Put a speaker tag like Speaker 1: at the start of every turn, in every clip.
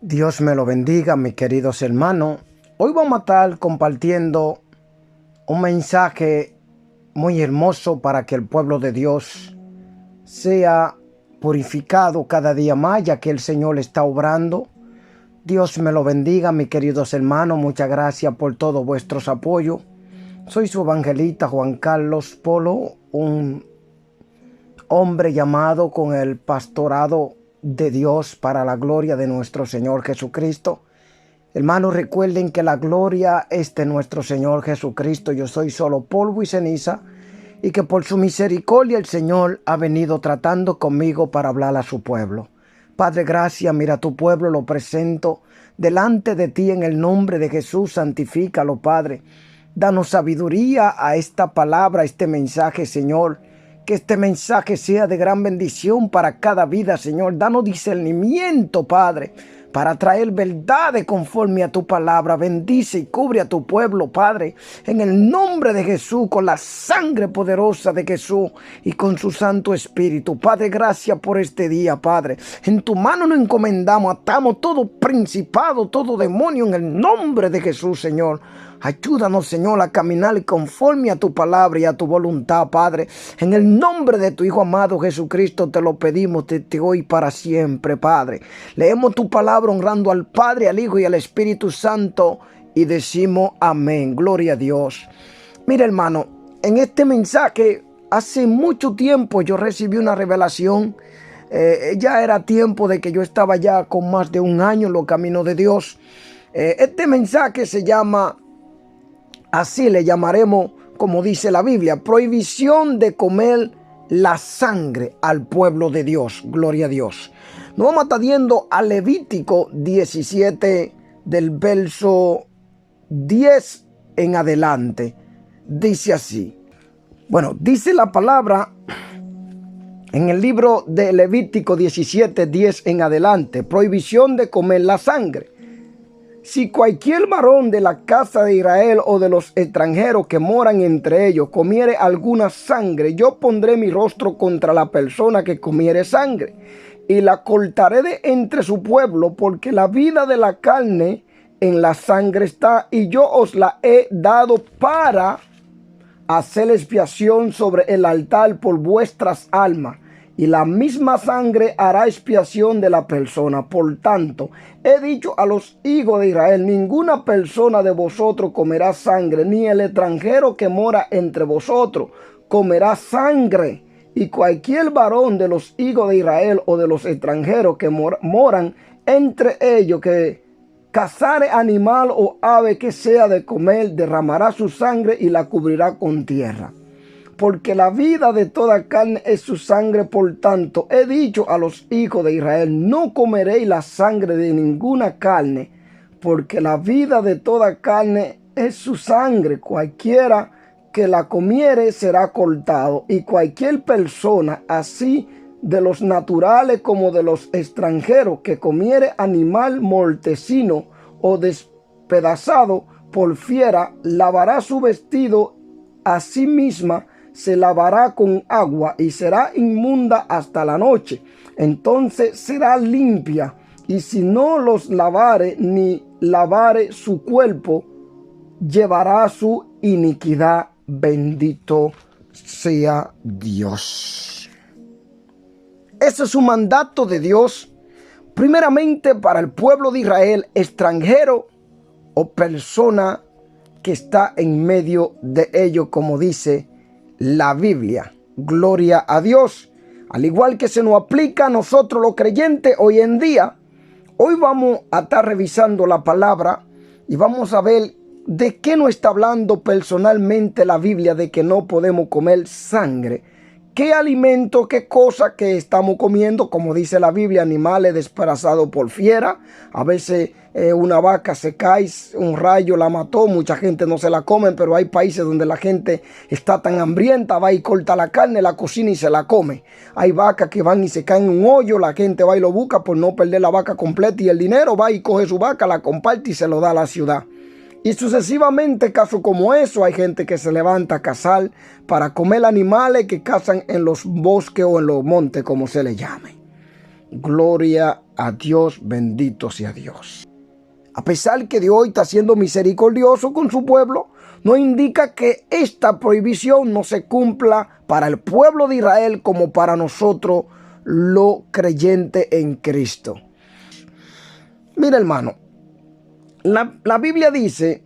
Speaker 1: Dios me lo bendiga, mis queridos hermanos. Hoy vamos a estar compartiendo un mensaje muy hermoso para que el pueblo de Dios sea purificado cada día más, ya que el Señor está obrando. Dios me lo bendiga, mis queridos hermanos. Muchas gracias por todos vuestros apoyos. Soy su evangelista Juan Carlos Polo, un hombre llamado con el pastorado de Dios para la gloria de nuestro Señor Jesucristo. Hermanos, recuerden que la gloria es de nuestro Señor Jesucristo. Yo soy solo polvo y ceniza, y que por su misericordia el Señor ha venido tratando conmigo para hablar a su pueblo. Padre, gracias. Mira, tu pueblo lo presento delante de ti en el nombre de Jesús. Santifícalo, Padre. Danos sabiduría a esta palabra, a este mensaje, Señor. Que este mensaje sea de gran bendición para cada vida, Señor. Danos discernimiento, Padre, para traer verdades conforme a tu palabra. Bendice y cubre a tu pueblo, Padre, en el nombre de Jesús, con la sangre poderosa de Jesús y con su Santo Espíritu. Padre, gracias por este día, Padre. En tu mano nos encomendamos, atamos todo principado, todo demonio en el nombre de Jesús, Señor. Ayúdanos, Señor, a caminar conforme a tu palabra y a tu voluntad, Padre. En el nombre de tu Hijo amado Jesucristo te lo pedimos desde hoy para siempre, Padre. Leemos tu palabra honrando al Padre, al Hijo y al Espíritu Santo y decimos amén. Gloria a Dios. Mira, hermano, en este mensaje hace mucho tiempo yo recibí una revelación. Ya era tiempo de que yo estaba ya con más de un año en los caminos de Dios. Este mensaje se llama... Así le llamaremos, como dice la Biblia, prohibición de comer la sangre al pueblo de Dios. Gloria a Dios. Nos vamos a estar yendo a Levítico 17 del verso 10 en adelante. Dice así. Bueno, dice la palabra en el libro de Levítico 17, 10 en adelante. Prohibición de comer la sangre. Si cualquier varón de la casa de Israel o de los extranjeros que moran entre ellos comiere alguna sangre, yo pondré mi rostro contra la persona que comiere sangre y la cortaré de entre su pueblo, porque la vida de la carne en la sangre está, y yo os la he dado para hacer expiación sobre el altar por vuestras almas. Y la misma sangre hará expiación de la persona. Por tanto, he dicho a los hijos de Israel: ninguna persona de vosotros comerá sangre, ni el extranjero que mora entre vosotros comerá sangre. Y cualquier varón de los hijos de Israel o de los extranjeros que moran entre ellos, que cazare animal o ave que sea de comer, derramará su sangre y la cubrirá con tierra. Porque la vida de toda carne es su sangre. Por tanto, he dicho a los hijos de Israel: no comeréis la sangre de ninguna carne, porque la vida de toda carne es su sangre. Cualquiera que la comiere será cortado, y cualquier persona, así de los naturales como de los extranjeros, que comiere animal mortecino o despedazado por fiera, lavará su vestido a sí misma, se lavará con agua y será inmunda hasta la noche. Entonces será limpia. Y si no los lavare ni lavare su cuerpo, llevará su iniquidad. Bendito sea Dios. Ese es un mandato de Dios, primeramente para el pueblo de Israel, extranjero o persona que está en medio de ellos, como dice la Biblia. Gloria a Dios. Al igual que se nos aplica a nosotros los creyentes hoy en día. Hoy vamos a estar revisando la palabra y vamos a ver de qué nos está hablando personalmente la Biblia, de que no podemos comer sangre. ¿Qué alimento, qué cosa que estamos comiendo? Como dice la Biblia, animales despedazados por fiera. A veces una vaca se cae, un rayo la mató, mucha gente no se la come, pero hay países donde la gente está tan hambrienta, va y corta la carne, la cocina y se la come. Hay vacas que van y se caen en un hoyo, la gente va y lo busca por no perder la vaca completa, y el dinero va y coge su vaca, la comparte y se lo da a la ciudad. Y sucesivamente, casos como eso, hay gente que se levanta a cazar para comer animales que cazan en los bosques o en los montes, como se le llame. Gloria a Dios, bendito sea Dios. A pesar que Dios está siendo misericordioso con su pueblo, no indica que esta prohibición no se cumpla para el pueblo de Israel como para nosotros los creyentes en Cristo. Mira, hermano, la Biblia dice,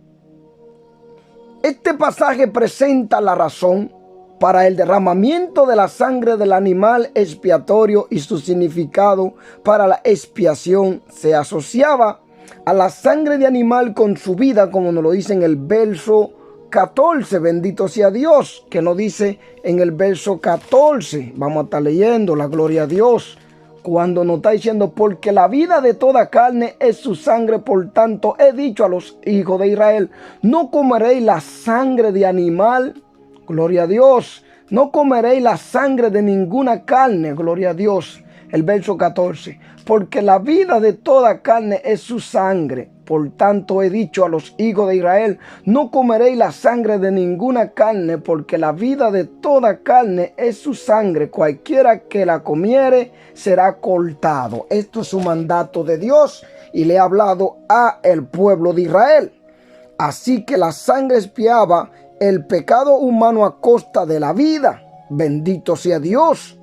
Speaker 1: este pasaje presenta la razón para el derramamiento de la sangre del animal expiatorio, y su significado para la expiación se asociaba a la sangre de animal con su vida, como nos lo dice en el verso 14. Bendito sea Dios, que nos dice en el verso 14. Vamos a estar leyendo, la gloria a Dios, cuando nos está diciendo, porque la vida de toda carne es su sangre, por tanto he dicho a los hijos de Israel, no comeréis la sangre de animal. Gloria a Dios. No comeréis la sangre de ninguna carne. Gloria a Dios. El verso 14. Porque la vida de toda carne es su sangre. Por tanto he dicho a los hijos de Israel, no comeréis la sangre de ninguna carne, porque la vida de toda carne es su sangre. Cualquiera que la comiere será cortado. Esto es un mandato de Dios y le ha hablado a el pueblo de Israel. Así que la sangre expiaba el pecado humano a costa de la vida. Bendito sea Dios.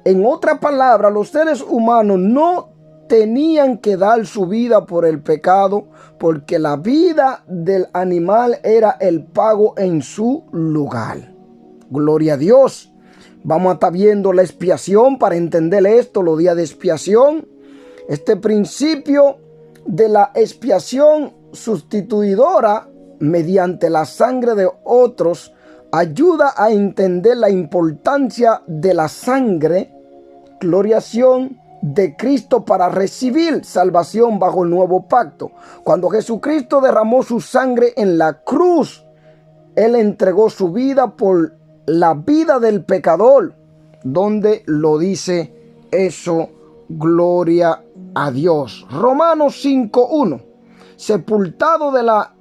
Speaker 1: En otra palabra, los seres humanos no tenían que dar su vida por el pecado, porque la vida del animal era el pago en su lugar. Gloria a Dios. Vamos a estar viendo la expiación para entender esto, los días de expiación. Este principio de la expiación sustituidora mediante la sangre de otros ayuda a entender la importancia de la sangre, gloriación de Cristo para recibir salvación bajo el nuevo pacto. Cuando Jesucristo derramó su sangre en la cruz, Él entregó su vida por la vida del pecador. ¿Dónde lo dice eso? Gloria a Dios. Romanos 5:1. Sepultado de la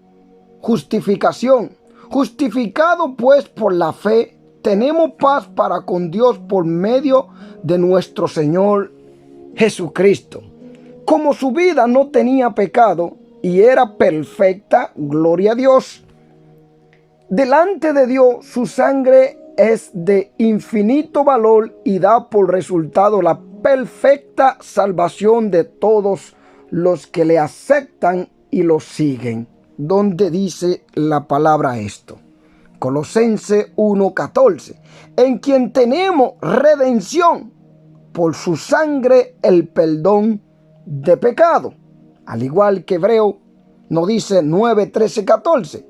Speaker 1: justificación. Justificado pues por la fe, tenemos paz para con Dios por medio de nuestro Señor Jesucristo. Como su vida no tenía pecado y era perfecta, gloria a Dios, delante de Dios su sangre es de infinito valor y da por resultado la perfecta salvación de todos los que le aceptan y lo siguen. ¿Dónde dice la palabra esto? Colosenses 1:14. En quien tenemos redención por su sangre, el perdón de pecado. Al igual que Hebreo nos dice 9:13-14.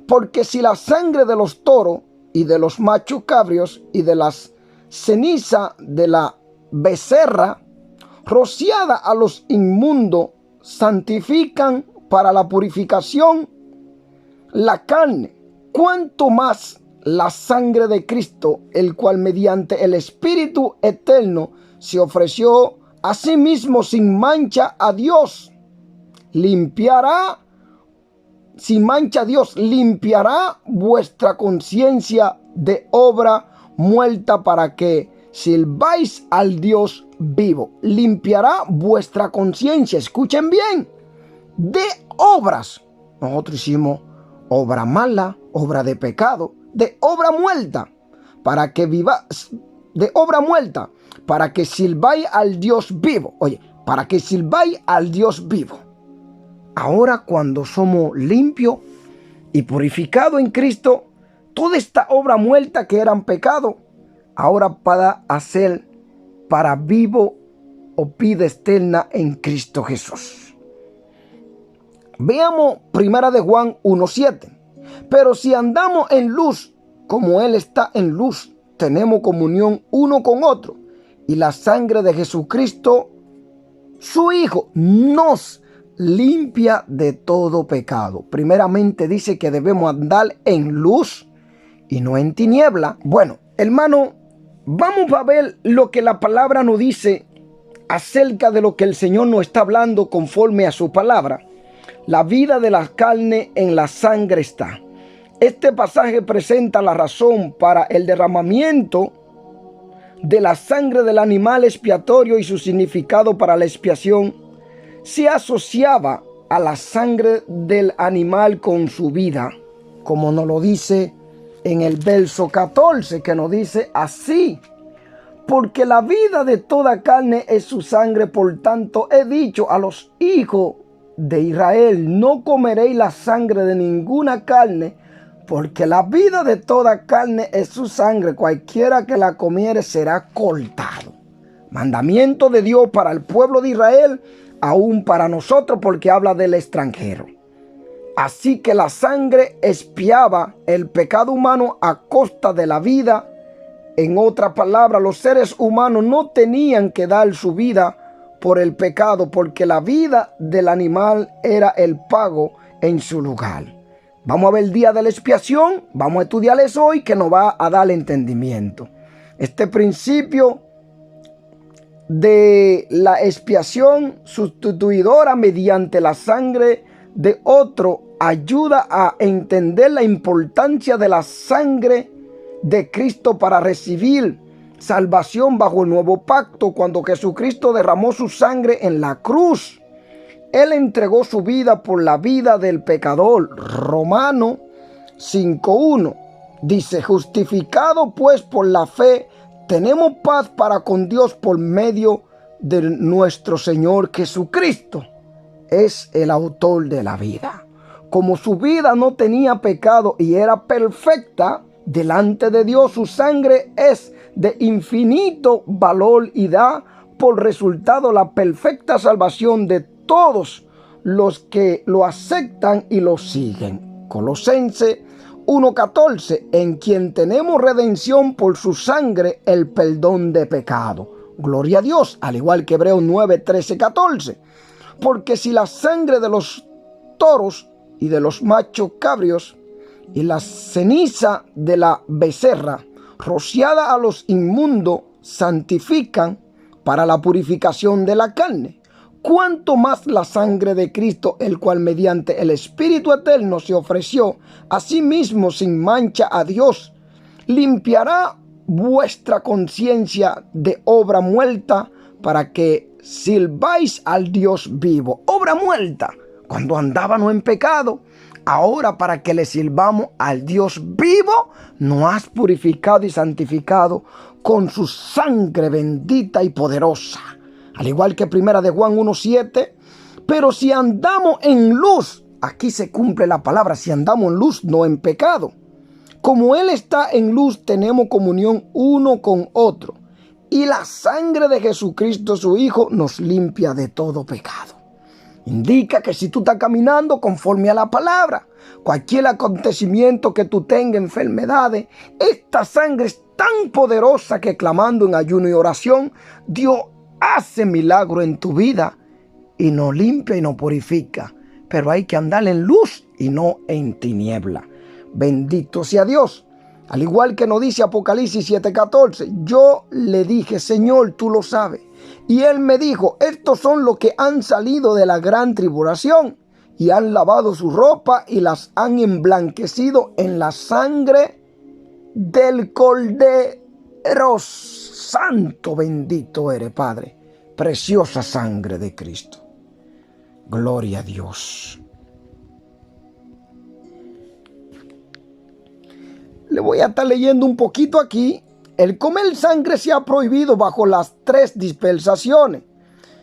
Speaker 1: Porque si la sangre de los toros y de los machos cabrios y de las cenizas de la becerra rociada a los inmundos santifican para la purificación la carne, cuanto más la sangre de Cristo, el cual mediante el Espíritu eterno se ofreció a sí mismo sin mancha a Dios, limpiará vuestra conciencia de obra muerta para que sirváis al Dios vivo. Limpiará vuestra conciencia, escuchen bien, de obras. Nosotros hicimos obra mala, obra de pecado, de obra muerta, para que vivas, de obra muerta, para que sirváis al Dios vivo. Oye, para que sirváis al Dios vivo. Ahora, cuando somos limpios y purificados en Cristo, toda esta obra muerta que eran pecado, ahora para hacer para vivo o vida eterna en Cristo Jesús. Veamos 1 de Juan 1:7. Pero si andamos en luz, como Él está en luz, tenemos comunión uno con otro. Y la sangre de Jesucristo, su Hijo, nos limpia de todo pecado. Primeramente dice que debemos andar en luz y no en tiniebla. Bueno, hermano, vamos a ver lo que la palabra nos dice acerca de lo que el Señor nos está hablando conforme a su palabra. La vida de la carne en la sangre está. Este pasaje presenta la razón para el derramamiento de la sangre del animal expiatorio y su significado para la expiación se asociaba a la sangre del animal con su vida, como nos lo dice en el verso 14, que nos dice así: porque la vida de toda carne es su sangre, por tanto he dicho a los hijos de Israel, no comeréis la sangre de ninguna carne, porque la vida de toda carne es su sangre, cualquiera que la comiere será cortado. Mandamiento de Dios para el pueblo de Israel, aún para nosotros, porque habla del extranjero. Así que la sangre expiaba el pecado humano a costa de la vida. En otras palabras, los seres humanos no tenían que dar su vida por el pecado, porque la vida del animal era el pago en su lugar. Vamos a ver el día de la expiación, vamos a estudiar eso hoy, que nos va a dar entendimiento. Este principio de la expiación sustituidora mediante la sangre de otro ayuda a entender la importancia de la sangre de Cristo para recibir salvación bajo el nuevo pacto. Cuando Jesucristo derramó su sangre en la cruz, Él entregó su vida por la vida del pecador. Romanos 5:1 dice: justificado pues por la fe, tenemos paz para con Dios por medio de nuestro Señor Jesucristo. Es el autor de la vida. Como su vida no tenía pecado y era perfecta delante de Dios, su sangre es de infinito valor y da por resultado la perfecta salvación de todos los que lo aceptan y lo siguen. Colosenses 1:14, en quien tenemos redención por su sangre, el perdón de pecado. Gloria a Dios, al igual que Hebreos 9:13-14. Porque si la sangre de los toros y de los machos cabrios y la ceniza de la becerra rociada a los inmundos santifican para la purificación de la carne, cuánto más la sangre de Cristo, el cual mediante el Espíritu eterno se ofreció a sí mismo sin mancha a Dios, limpiará vuestra conciencia de obra muerta para que sirváis al Dios vivo. Obra muerta cuando andábamos en pecado. Ahora, para que le sirvamos al Dios vivo, nos has purificado y santificado con su sangre bendita y poderosa. Al igual que primera de Juan 1:7, pero si andamos en luz, aquí se cumple la palabra, si andamos en luz, no en pecado. Como Él está en luz, tenemos comunión uno con otro. Y la sangre de Jesucristo, su Hijo, nos limpia de todo pecado. Indica que si tú estás caminando conforme a la palabra, cualquier acontecimiento que tú tengas, enfermedades, esta sangre es tan poderosa que clamando en ayuno y oración, Dios hace milagro en tu vida y nos limpia y nos purifica. Pero hay que andar en luz y no en tiniebla. Bendito sea Dios. Al igual que nos dice Apocalipsis 7:14, yo le dije, Señor, tú lo sabes. Y Él me dijo, estos son los que han salido de la gran tribulación y han lavado su ropa y las han emblanquecido en la sangre del Cordero. Santo, bendito eres, Padre. Preciosa sangre de Cristo. Gloria a Dios. Le voy a estar leyendo un poquito aquí. El comer sangre se ha prohibido bajo las 3 dispensaciones.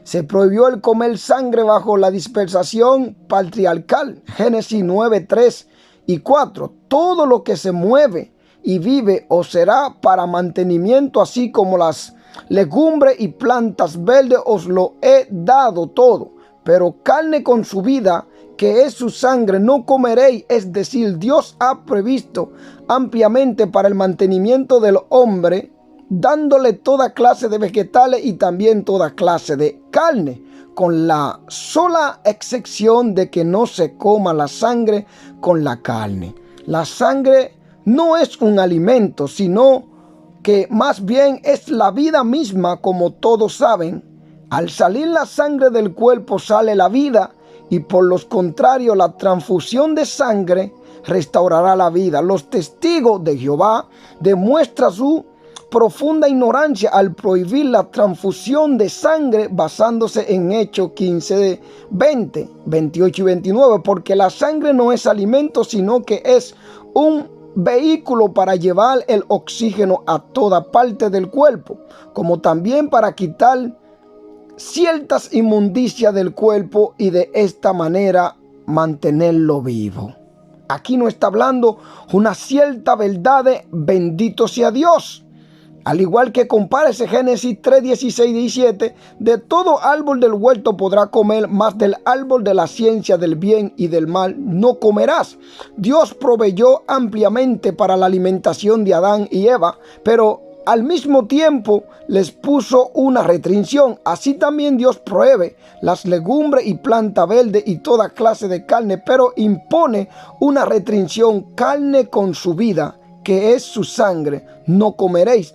Speaker 1: Se prohibió el comer sangre bajo la dispensación patriarcal. Génesis 9:3 y 4. Todo lo que se mueve y vive os será para mantenimiento, así como las legumbres y plantas verdes os lo he dado todo. Pero carne con su vida, que es su sangre, no comeréis, es decir, Dios ha previsto ampliamente para el mantenimiento del hombre, dándole toda clase de vegetales y también toda clase de carne, con la sola excepción de que no se coma la sangre con la carne. La sangre no es un alimento, sino que más bien es la vida misma, como todos saben. Al salir la sangre del cuerpo sale la vida, y por lo contrario la transfusión de sangre restaurará la vida. Los testigos de Jehová demuestran su profunda ignorancia al prohibir la transfusión de sangre basándose en Hechos 15, 20, 28 y 29, porque la sangre no es alimento, sino que es un vehículo para llevar el oxígeno a toda parte del cuerpo, como también para quitar ciertas inmundicias del cuerpo y de esta manera mantenerlo vivo. Aquí no está hablando una cierta verdad de bendito sea Dios. Al igual que compárese Génesis 3, 16 y 17, de todo árbol del huerto podrá comer, mas del árbol de la ciencia del bien y del mal no comerás. Dios proveyó ampliamente para la alimentación de Adán y Eva, pero al mismo tiempo les puso una restricción. Así también Dios provee las legumbres y planta verde y toda clase de carne, pero impone una restricción: carne con su vida, que es su sangre, no comeréis.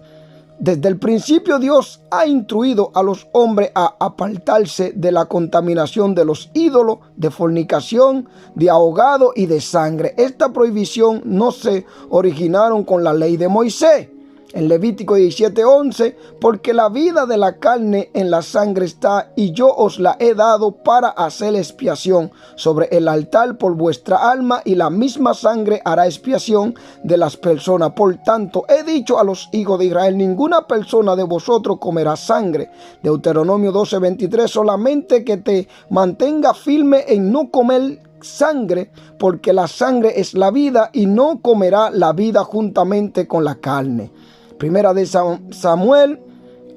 Speaker 1: Desde el principio Dios ha instruido a los hombres a apartarse de la contaminación de los ídolos, de fornicación, de ahogado y de sangre. Esta prohibición no se originaron con la ley de Moisés. En Levítico 17:11, porque la vida de la carne en la sangre está, y yo os la he dado para hacer expiación sobre el altar por vuestra alma, y la misma sangre hará expiación de las personas. Por tanto, he dicho a los hijos de Israel: ninguna persona de vosotros comerá sangre. Deuteronomio 12:23, solamente que te mantenga firme en no comer sangre, porque la sangre es la vida, y no comerá la vida juntamente con la carne. Primera de Samuel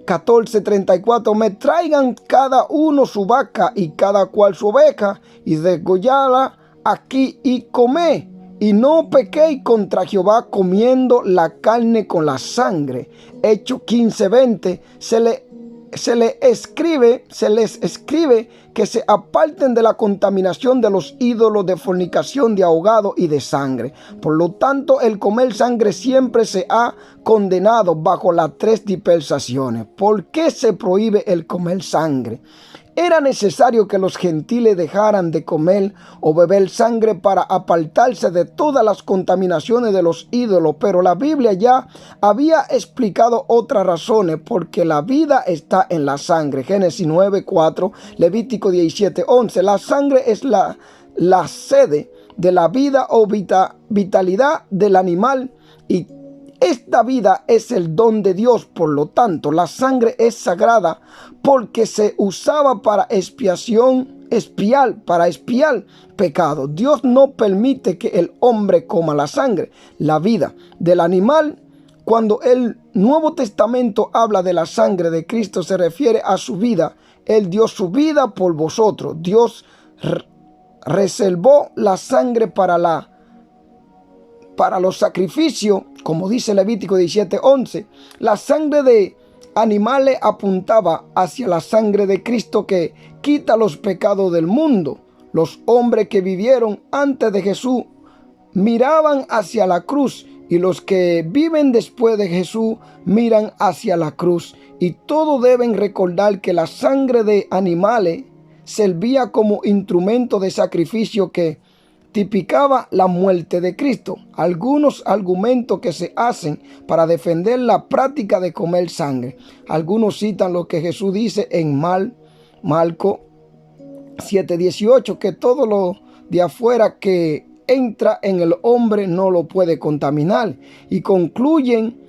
Speaker 1: 14:34, me traigan cada uno su vaca y cada cual su oveja, y degolladla aquí y comé, y no pequéis contra Jehová comiendo la carne con la sangre. Hechos 15:20, se les escribe que se aparten de la contaminación de los ídolos, de fornicación, de ahogado y de sangre. Por lo tanto, el comer sangre siempre se ha condenado bajo las tres dispensaciones. ¿Por qué se prohíbe el comer sangre? Era necesario que los gentiles dejaran de comer o beber sangre para apartarse de todas las contaminaciones de los ídolos, pero la Biblia ya había explicado otras razones, porque la vida está en la sangre. Génesis 9:4, Levítico 17:11. La sangre es la sede de la vida o vitalidad del animal, y esta vida es el don de Dios. Por lo tanto, la sangre es sagrada porque se usaba para expiar pecado. Dios no permite que el hombre coma la sangre, la vida del animal. Cuando el Nuevo Testamento habla de la sangre de Cristo, se refiere a su vida. Él dio su vida por vosotros. Dios reservó la sangre para los sacrificios, como dice Levítico 17:11. La sangre de animales apuntaba hacia la sangre de Cristo, que quita los pecados del mundo. Los hombres que vivieron antes de Jesús miraban hacia la cruz, y los que viven después de Jesús miran hacia la cruz. Y todos deben recordar que la sangre de animales servía como instrumento de sacrificio que tipificaba la muerte de Cristo. Algunos argumentos que se hacen para defender la práctica de comer sangre. Algunos citan lo que Jesús dice en Marcos 7:18, que todo lo de afuera que entra en el hombre no lo puede contaminar. Y concluyen,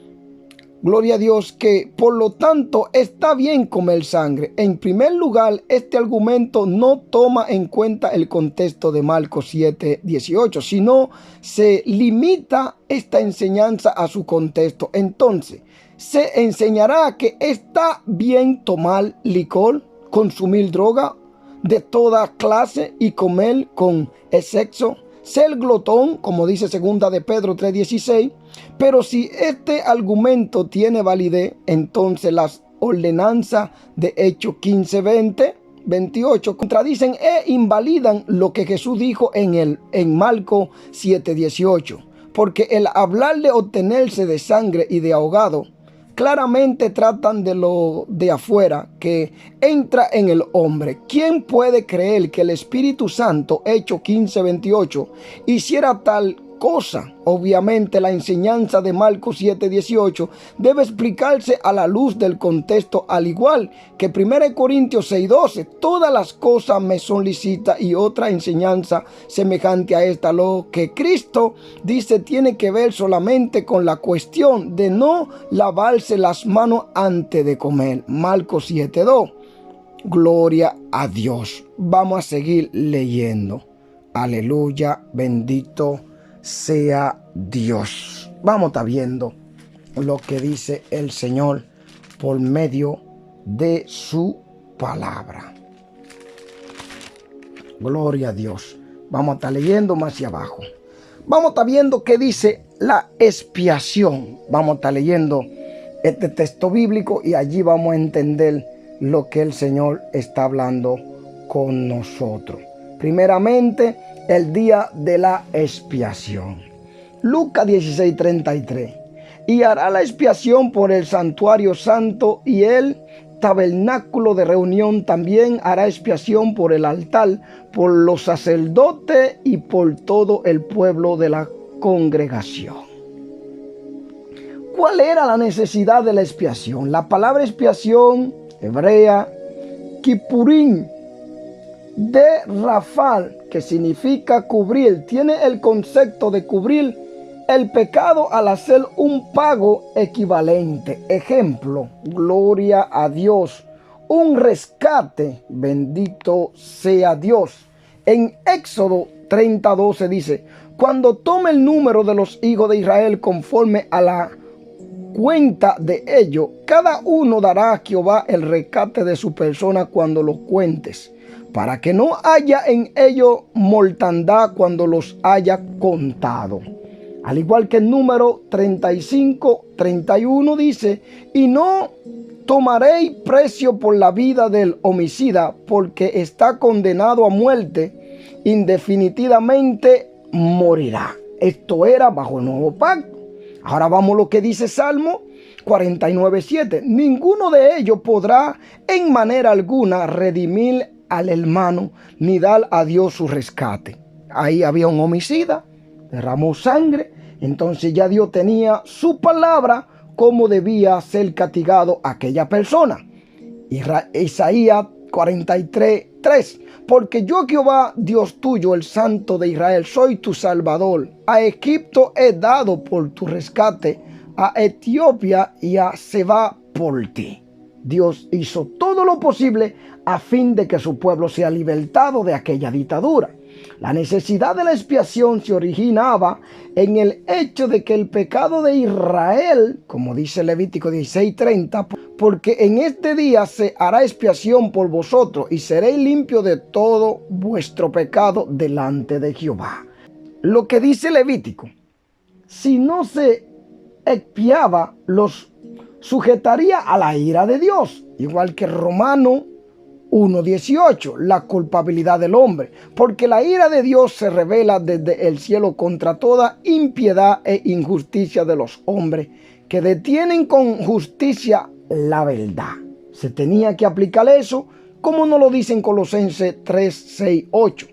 Speaker 1: gloria a Dios, que por lo tanto está bien comer sangre. En primer lugar, este argumento no toma en cuenta el contexto de Marcos 7:18, sino se limita esta enseñanza a su contexto. Entonces, se enseñará que está bien tomar licor, consumir droga de toda clase y comer con exceso, ser glotón, como dice segunda de Pedro 3:16. Pero si este argumento tiene validez, entonces las ordenanzas de Hechos 15:20, 28 contradicen e invalidan lo que Jesús dijo en Marcos 7:18. Porque el hablar de obtenerse de sangre y de ahogado claramente tratan de lo de afuera que entra en el hombre. ¿Quién puede creer que el Espíritu Santo, Hechos 15:28, hiciera tal cosa. Obviamente la enseñanza de Marcos 7:18 debe explicarse a la luz del contexto, al igual que 1 Corintios 6:12. Todas las cosas me son lícitas, y otra enseñanza semejante a esta. Lo que Cristo dice tiene que ver solamente con la cuestión de no lavarse las manos antes de comer. Marcos 7:2. Gloria a Dios. Vamos a seguir leyendo. Aleluya, bendito sea Dios. Vamos a estar viendo lo que dice el Señor por medio de su palabra. Gloria a Dios. Vamos a estar leyendo más hacia abajo. Vamos a estar viendo qué dice la expiación. Vamos a estar leyendo este texto bíblico y allí vamos a entender lo que el Señor está hablando con nosotros. Primeramente, el día de la expiación. Lucas 16:33. Y hará la expiación por el santuario santo y el tabernáculo de reunión. También hará expiación por el altar, por los sacerdotes y por todo el pueblo de la congregación. ¿Cuál era la necesidad de la expiación? La palabra expiación hebrea, kipurín, de Rafal, que significa cubrir, tiene el concepto de cubrir el pecado al hacer un pago equivalente. Ejemplo, gloria a Dios, un rescate, bendito sea Dios. En Éxodo 30:12 dice: cuando tome el número de los hijos de Israel conforme a la cuenta de ellos, cada uno dará a Jehová el rescate de su persona cuando lo cuentes, para que no haya en ellos mortandad cuando los haya contado. Al igual que el número 35:31 dice: y no tomaréis precio por la vida del homicida, porque está condenado a muerte, indefinitivamente morirá. Esto era bajo el nuevo pacto. Ahora vamos a lo que dice Salmo 49:7. Ninguno de ellos podrá en manera alguna redimir al hermano, ni dar a Dios su rescate. Ahí había un homicida, derramó sangre, entonces ya Dios tenía su palabra cómo debía ser castigado aquella persona. Isaías 43:3. Porque yo, Jehová, Dios tuyo, el Santo de Israel, soy tu Salvador. A Egipto he dado por tu rescate, a Etiopía y a Seba por ti. Dios hizo todo lo posible a fin de que su pueblo sea libertado de aquella dictadura. La necesidad de la expiación se originaba en el hecho de que el pecado de Israel, como dice Levítico 16:30, porque en este día se hará expiación por vosotros y seréis limpios de todo vuestro pecado delante de Jehová. Lo que dice Levítico, si no se expiaba, los sujetaría a la ira de Dios, igual que Romano 1:18, la culpabilidad del hombre, porque la ira de Dios se revela desde el cielo contra toda impiedad e injusticia de los hombres que detienen con justicia la verdad. Se tenía que aplicar eso, como nos lo dice en Colosenses 3:6-8,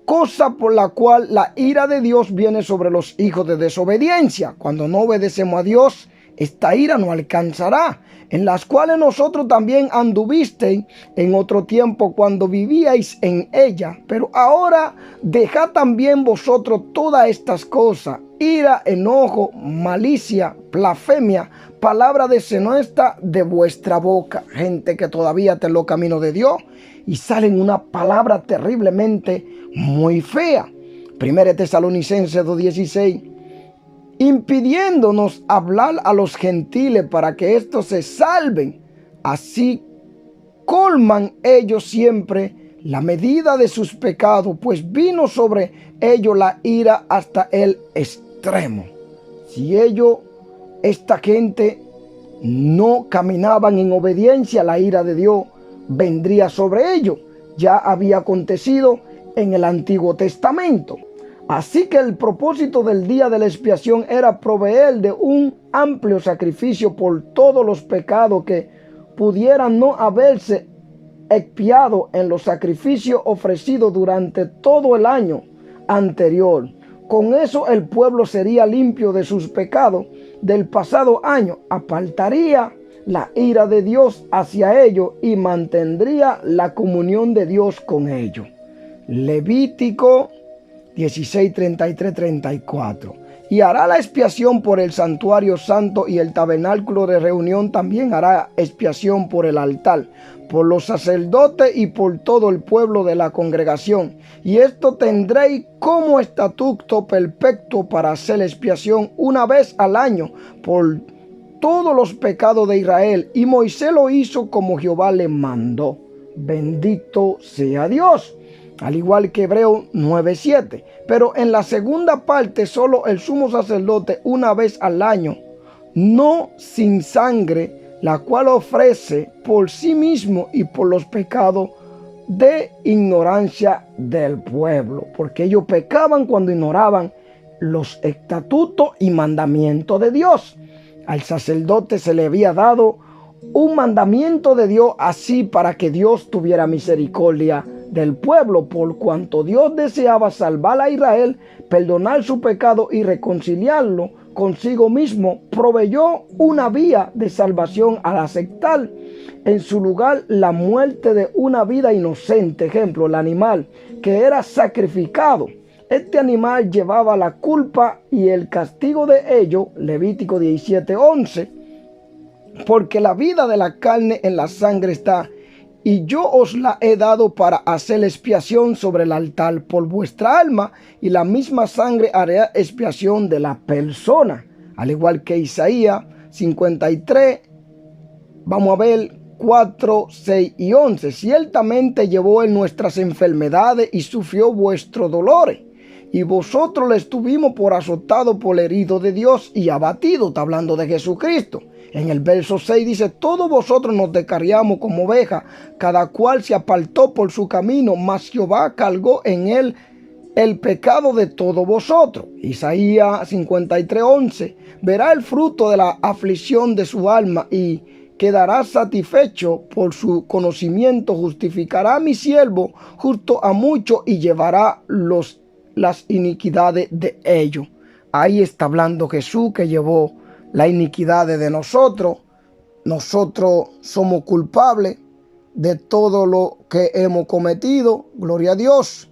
Speaker 1: cosa por la cual la ira de Dios viene sobre los hijos de desobediencia. Cuando no obedecemos a Dios, esta ira no alcanzará, en las cuales nosotros también anduvisteis en otro tiempo cuando vivíais en ella. Pero ahora dejad también vosotros todas estas cosas: ira, enojo, malicia, blasfemia, palabra deshonesta de vuestra boca. Gente que todavía está en los caminos de Dios y salen una palabra terriblemente muy fea. 1 Tesalonicenses 2:16, impidiéndonos hablar a los gentiles para que éstos se salven. Así colman ellos siempre la medida de sus pecados, pues vino sobre ellos la ira hasta el extremo. Si esta gente no caminaban en obediencia, la ira de Dios vendría sobre ellos. Ya había acontecido en el Antiguo Testamento. Así que el propósito del día de la expiación era proveer de un amplio sacrificio por todos los pecados que pudieran no haberse expiado en los sacrificios ofrecidos durante todo el año anterior. Con eso el pueblo sería limpio de sus pecados del pasado año, apartaría la ira de Dios hacia ellos y mantendría la comunión de Dios con ellos. Levítico 16, 33, 34. Y hará la expiación por el santuario santo, y el tabernáculo de reunión también hará expiación por el altar, por los sacerdotes y por todo el pueblo de la congregación. Y esto tendréis como estatuto perfecto para hacer expiación una vez al año por todos los pecados de Israel. Y Moisés lo hizo como Jehová le mandó. Bendito sea Dios. Al igual que Hebreos 9:7. Pero en la segunda parte, solo el sumo sacerdote una vez al año, no sin sangre, la cual ofrece por sí mismo y por los pecados de ignorancia del pueblo, porque ellos pecaban cuando ignoraban los estatutos y mandamientos de Dios. Al sacerdote se le había dado un mandamiento de Dios así para que Dios tuviera misericordia del pueblo, por cuanto Dios deseaba salvar a Israel, perdonar su pecado y reconciliarlo consigo mismo. Proveyó una vía de salvación al aceptar en su lugar la muerte de una vida inocente. Ejemplo, el animal que era sacrificado. Este animal llevaba la culpa y el castigo de ello. Levítico 17:11. Porque la vida de la carne en la sangre está, y yo os la he dado para hacer expiación sobre el altar por vuestra alma, y la misma sangre hará expiación de la persona. Al igual que Isaías 53, vamos a ver 4, 6 y 11. Ciertamente llevó en nuestras enfermedades y sufrió vuestros dolores, y vosotros le estuvimos por azotado, por herido de Dios y abatido. Está hablando de Jesucristo. En el verso 6 dice: todos vosotros nos descarriamos como ovejas, cada cual se apartó por su camino, mas Jehová cargó en él el pecado de todos vosotros. Isaías 53:11. Verá el fruto de la aflicción de su alma y quedará satisfecho por su conocimiento. Justificará a mi siervo justo a muchos y llevará las iniquidades de ellos. Ahí está hablando Jesús, que llevó la iniquidad de nosotros. Nosotros somos culpables de todo lo que hemos cometido. Gloria a Dios.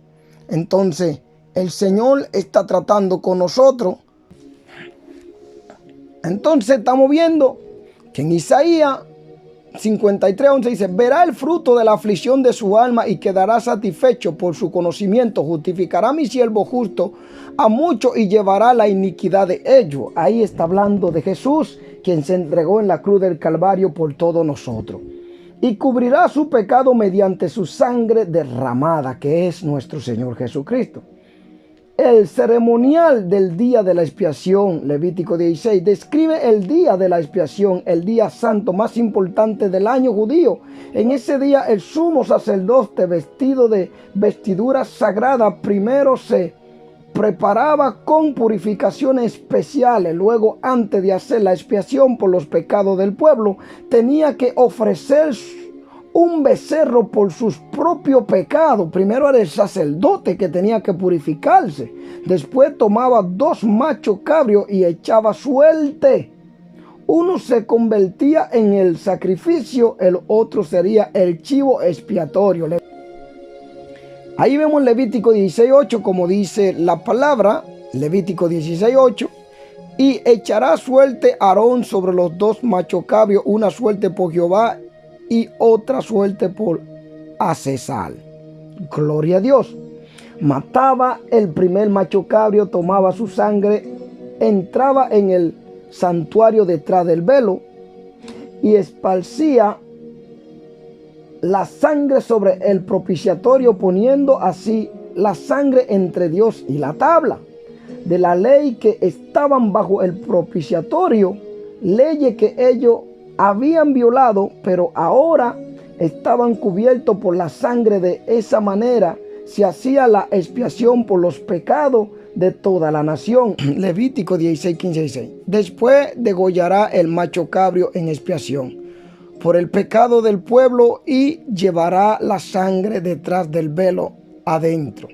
Speaker 1: Entonces, el Señor está tratando con nosotros. Entonces, estamos viendo que en Isaías 53:11 dice: verá el fruto de la aflicción de su alma y quedará satisfecho por su conocimiento. Justificará a mi siervo justo a muchos y llevará la iniquidad de ellos. Ahí está hablando de Jesús, quien se entregó en la cruz del Calvario por todos nosotros. Y cubrirá su pecado mediante su sangre derramada, que es nuestro Señor Jesucristo. El ceremonial del día de la expiación, Levítico 16, describe el día de la expiación, el día santo más importante del año judío. En ese día el sumo sacerdote, vestido de vestiduras sagradas, primero se preparaba con purificaciones especiales. Luego, antes de hacer la expiación por los pecados del pueblo, tenía que ofrecer un becerro por sus propios pecados. Primero era el sacerdote que tenía que purificarse. Después tomaba 2 machos cabrios y echaba suerte. Uno se convertía en el sacrificio, el otro sería el chivo expiatorio. Ahí vemos Levítico 16:8, como dice la palabra, Levítico 16:8. Y echará suerte Aarón sobre los 2 machos cabrios, una suerte por Jehová y otra suerte por Acesar. Gloria a Dios. Mataba el primer macho cabrio, tomaba su sangre, entraba en el santuario detrás del velo y esparcía la sangre sobre el propiciatorio, poniendo así la sangre entre Dios y la tabla de la ley que estaban bajo el propiciatorio, leyes que ellos habían violado, pero ahora estaban cubiertos por la sangre. De esa manera se hacía la expiación por los pecados de toda la nación. Levítico 16:15. Después degollará el macho cabrio en expiación por el pecado del pueblo y llevará la sangre detrás del velo adentro.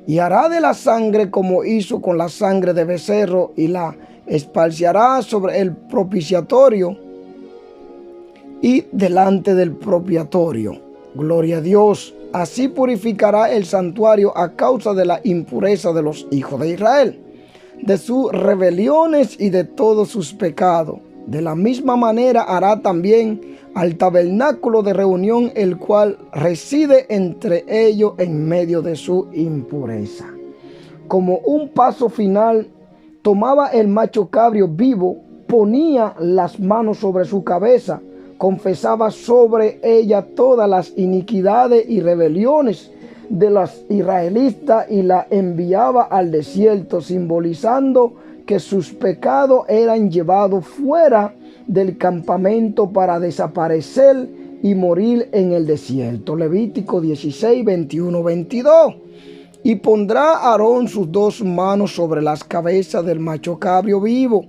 Speaker 1: y hará de la sangre como hizo con la sangre de becerro, y la esparciará sobre el propiciatorio y delante del propiciatorio. Gloria a Dios. Así purificará el santuario a causa de la impureza de los hijos de Israel, de sus rebeliones y de todos sus pecados. De la misma manera hará también al tabernáculo de reunión, el cual reside entre ellos en medio de su impureza. Como un paso final, tomaba el macho cabrio vivo, ponía las manos sobre su cabeza, confesaba sobre ella todas las iniquidades y rebeliones de los israelitas y la enviaba al desierto, simbolizando que sus pecados eran llevados fuera del campamento para desaparecer y morir en el desierto. Levítico 16, 21, 22. Y pondrá Aarón sus dos manos sobre las cabezas del macho cabrio vivo,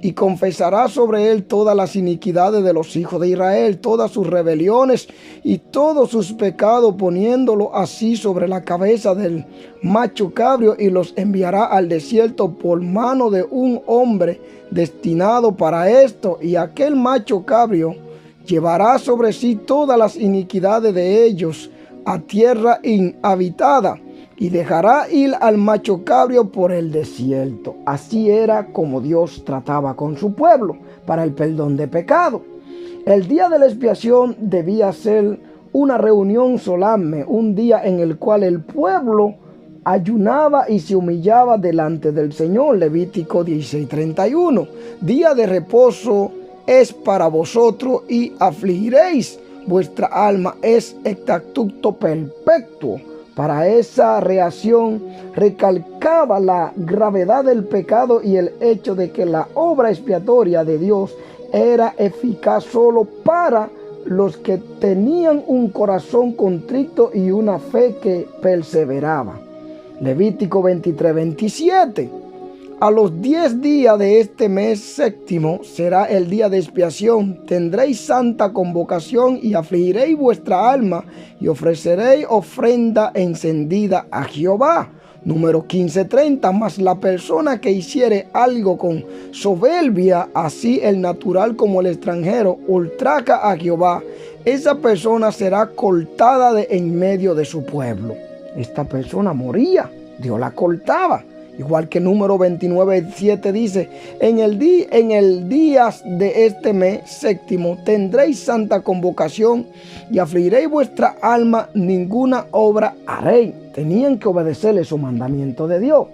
Speaker 1: y confesará sobre él todas las iniquidades de los hijos de Israel, todas sus rebeliones y todos sus pecados, poniéndolo así sobre la cabeza del macho cabrio, y los enviará al desierto por mano de un hombre destinado para esto. Y aquel macho cabrio llevará sobre sí todas las iniquidades de ellos a tierra inhabitada, y dejará ir al macho cabrio por el desierto. Así era como Dios trataba con su pueblo para el perdón de pecado. El día de la expiación debía ser una reunión solemne, un día en el cual el pueblo ayunaba y se humillaba delante del Señor. Levítico 16:31. Día de reposo es para vosotros, y afligiréis vuestra alma, es estatuto perpetuo. Para esa reacción recalcaba la gravedad del pecado y el hecho de que la obra expiatoria de Dios era eficaz solo para los que tenían un corazón contrito y una fe que perseveraba. Levítico 23, 27. A los 10 días de este mes séptimo será el día de expiación. Tendréis santa convocación y afligiréis vuestra alma y ofreceréis ofrenda encendida a Jehová. Número 15:30. Mas la persona que hiciere algo con soberbia, así el natural como el extranjero, ultraja a Jehová, esa persona será cortada de en medio de su pueblo. Esta persona moría, Dios la cortaba. Igual que número 29:7 dice: en el día de este mes séptimo tendréis santa convocación y afligiréis vuestra alma, ninguna obra haréis. Tenían que obedecer esos mandamientos de Dios.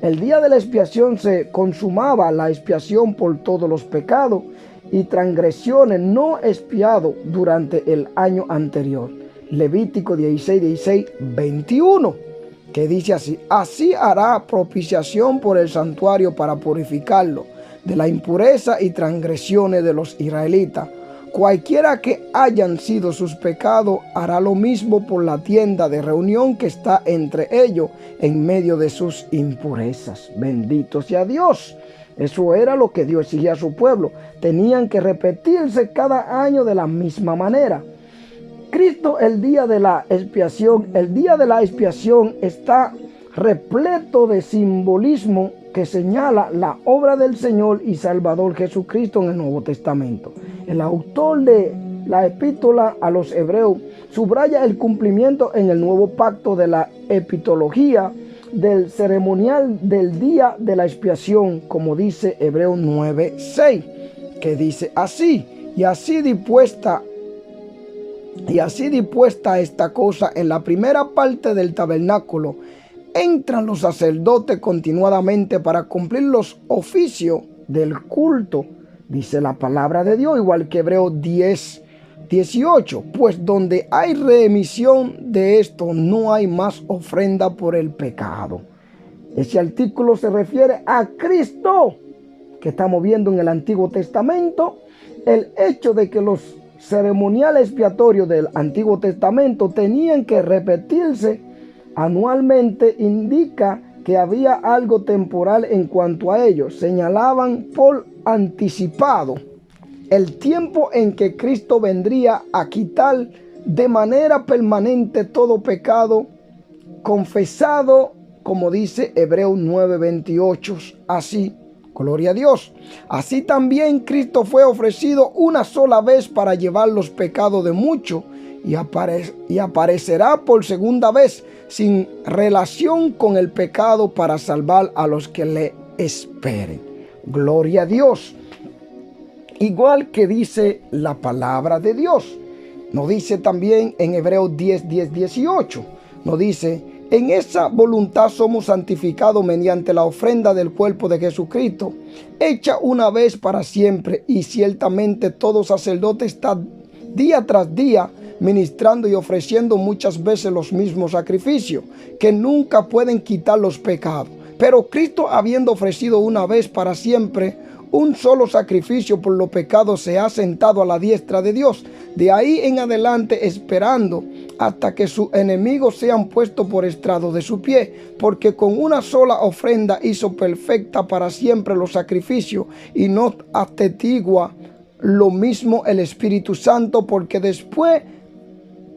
Speaker 1: El día de la expiación se consumaba la expiación por todos los pecados y transgresiones no expiados durante el año anterior. Levítico 16, 21. Que dice así: así hará propiciación por el santuario para purificarlo de la impureza y transgresiones de los israelitas. Cualquiera que hayan sido sus pecados, hará lo mismo por la tienda de reunión que está entre ellos en medio de sus impurezas. Bendito sea Dios. Eso era lo que Dios exigía a su pueblo. Tenían que repetirse cada año de la misma manera. Cristo, el día de la expiación está repleto de simbolismo que señala la obra del Señor y Salvador Jesucristo en el Nuevo Testamento. El autor de la epístola a los Hebreos subraya el cumplimiento en el nuevo pacto de la epitología del ceremonial del día de la expiación, como dice Hebreos 9:6, que dice así: y así dispuesta esta cosa, en la primera parte del tabernáculo entran los sacerdotes continuadamente para cumplir los oficios del culto, dice la palabra de Dios, igual que Hebreos 10:18. Pues donde hay remisión de esto, no hay más ofrenda por el pecado. Ese artículo se refiere a Cristo, que estamos viendo en el Antiguo Testamento. El hecho de que los ceremoniales expiatorios del Antiguo Testamento tenían que repetirse anualmente indica que había algo temporal en cuanto a ellos. Señalaban por anticipado el tiempo en que Cristo vendría a quitar de manera permanente todo pecado confesado como dice Hebreos 9:28. Así, gloria a Dios. Así también Cristo fue ofrecido una sola vez para llevar los pecados de muchos y aparecerá por segunda vez sin relación con el pecado para salvar a los que le esperen. Gloria a Dios. Igual que dice la palabra de Dios. Nos dice también en Hebreos 10:18. Nos dice: en esa voluntad somos santificados mediante la ofrenda del cuerpo de Jesucristo, hecha una vez para siempre. Y ciertamente todo sacerdote está día tras día ministrando y ofreciendo muchas veces los mismos sacrificios, que nunca pueden quitar los pecados. Pero Cristo, habiendo ofrecido una vez para siempre un solo sacrificio por los pecados, se ha sentado a la diestra de Dios. De ahí en adelante esperando hasta que sus enemigos sean puestos por estrado de su pie, porque con una sola ofrenda hizo perfecta para siempre los sacrificios, y no atestigua lo mismo el Espíritu Santo, porque después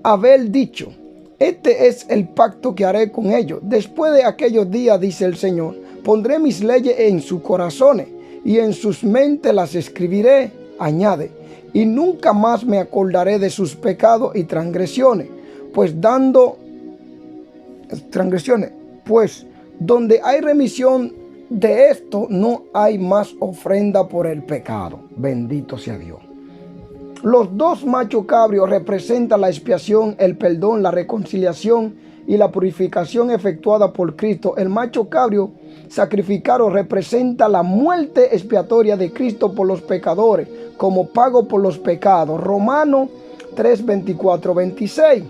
Speaker 1: haber dicho: este es el pacto que haré con ellos después de aquellos días, dice el Señor, pondré mis leyes en sus corazones y en sus mentes las escribiré, añade, y nunca más me acordaré de sus pecados y transgresiones, pues donde hay remisión de esto, no hay más ofrenda por el pecado. Bendito sea Dios. Los dos machos cabríos representan la expiación, el perdón, la reconciliación y la purificación efectuada por Cristo. El macho cabrío sacrificado representa la muerte expiatoria de Cristo por los pecadores como pago por los pecados. Romanos 3:24-26.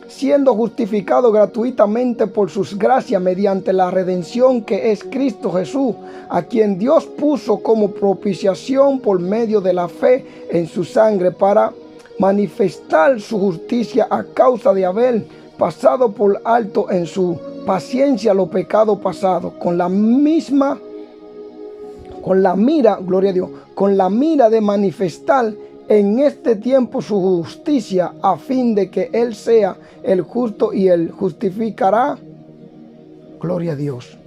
Speaker 1: Siendo justificado gratuitamente por sus gracias mediante la redención que es Cristo Jesús, a quien Dios puso como propiciación por medio de la fe en su sangre, para manifestar su justicia a causa de haber pasado por alto en su paciencia los pecados pasados, con la mira, gloria a Dios, con la mira de manifestar en este tiempo su justicia, a fin de que Él sea el justo y Él justificará. Gloria a Dios.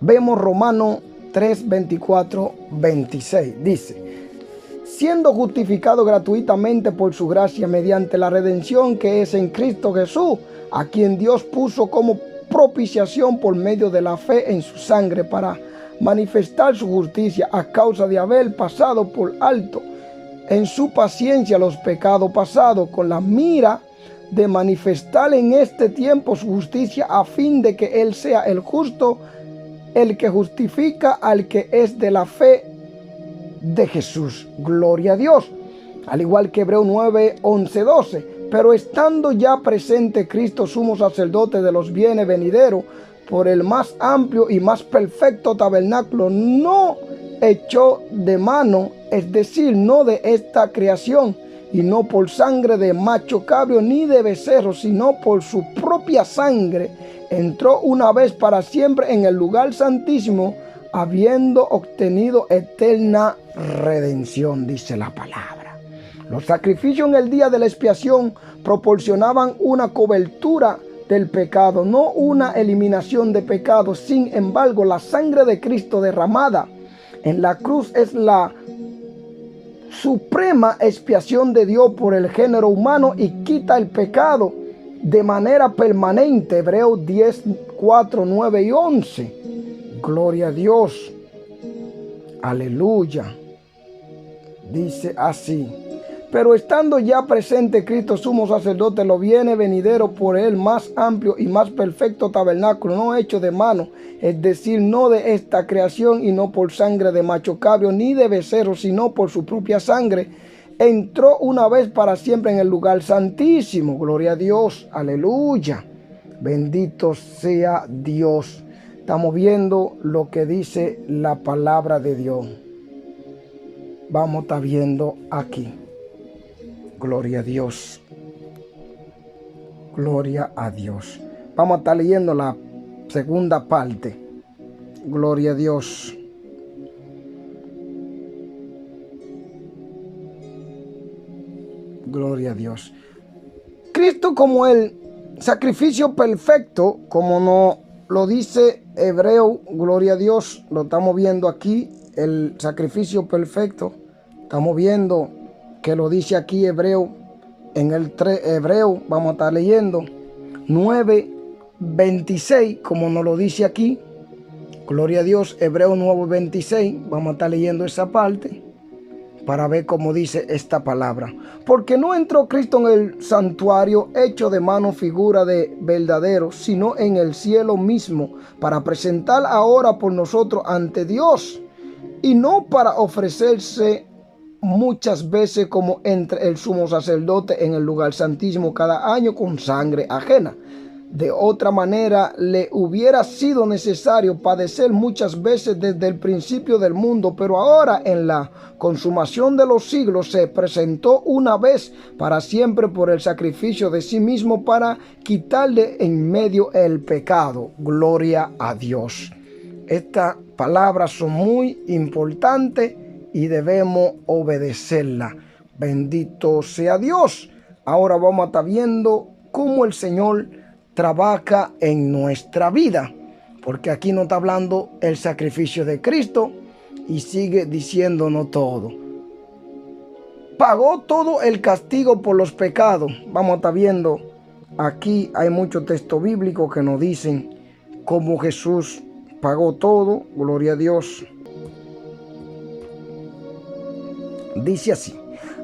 Speaker 1: Vemos Romanos 3:24-26. Dice: siendo justificado gratuitamente por su gracia mediante la redención que es en Cristo Jesús, a quien Dios puso como propiciación por medio de la fe en su sangre, para manifestar su justicia a causa de haber pasado por alto en su paciencia los pecados pasados, con la mira de manifestar en este tiempo su justicia, a fin de que Él sea el justo, el que justifica al que es de la fe de Jesús. Gloria a Dios. Al igual que Hebreos 9:11-12. Pero estando ya presente Cristo, sumo sacerdote de los bienes venideros, por el más amplio y más perfecto tabernáculo, no hecho de mano, es decir, no de esta creación, y no por sangre de macho cabrío ni de becerro, sino por su propia sangre, entró una vez para siempre en el lugar santísimo, habiendo obtenido eterna redención, dice la palabra. Los sacrificios en el día de la expiación proporcionaban una cobertura del pecado, no una eliminación de pecado. Sin embargo, la sangre de Cristo derramada en la cruz es la suprema expiación de Dios por el género humano y quita el pecado de manera permanente. Hebreos 10:4, 9 y 11. Gloria a Dios. Aleluya. Dice así: pero estando ya presente Cristo, sumo sacerdote, lo viene venidero, por el más amplio y más perfecto tabernáculo, no hecho de mano, es decir, no de esta creación, y no por sangre de macho cabrío ni de becerro, sino por su propia sangre, entró una vez para siempre en el lugar santísimo. Gloria a Dios. Aleluya. Bendito sea Dios. Estamos viendo lo que dice la palabra de Dios. Vamos a estar viendo aquí. Gloria a Dios. Gloria a Dios. Vamos a estar leyendo la segunda parte. Gloria a Dios. Gloria a Dios. Cristo como el sacrificio perfecto, como nos lo dice Hebreo, gloria a Dios, lo estamos viendo aquí, el sacrificio perfecto. Estamos viendo que lo dice aquí Hebreo, en el Hebreo, vamos a estar leyendo 9:26, como nos lo dice aquí. Gloria a Dios, Hebreo 9:26, vamos a estar leyendo esa parte para ver cómo dice esta palabra. Porque no entró Cristo en el santuario hecho de mano, figura de verdadero, sino en el cielo mismo, para presentar ahora por nosotros ante Dios, y no para ofrecerse muchas veces como entre el sumo sacerdote en el lugar santísimo cada año con sangre ajena. De otra manera, le hubiera sido necesario padecer muchas veces desde el principio del mundo, pero ahora en la consumación de los siglos se presentó una vez para siempre por el sacrificio de sí mismo para quitarle en medio el pecado. Gloria a Dios. Estas palabras son muy importantes y debemos obedecerlas. Bendito sea Dios. Ahora vamos a estar viendo cómo el Señor trabaja en nuestra vida, porque aquí no está hablando el sacrificio de Cristo y sigue diciéndonos todo. Pagó todo el castigo por los pecados. Vamos a estar viendo aquí, hay muchos textos bíblicos que nos dicen cómo Jesús pagó todo. Gloria a Dios. Dice así: